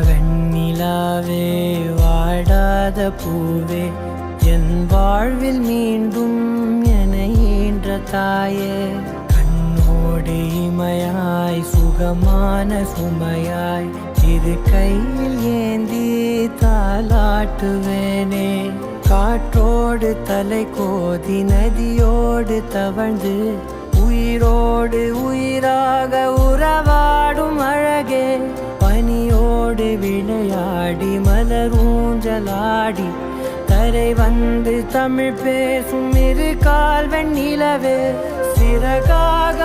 வெண்ணிலாவே வாடாத பூவே என் வாழ்வில் மீண்டும் என ஈன்ற தாயே கண்ணோடு இமையாய் சுகமான சுமையாய் இரு கையில் ஏந்தி தாலாட்டுவேனே காற்றோடு தலை கோதி நதியோடு தவழ்ந்து உயிரோடு உயிராக உறவாடும் அழகே பனியோடு விளையாடி மலரூஞ்சலாடி கரை வந்து தமிழ் பேசும் இரு கால் வெண்ணிலவே சிறகாக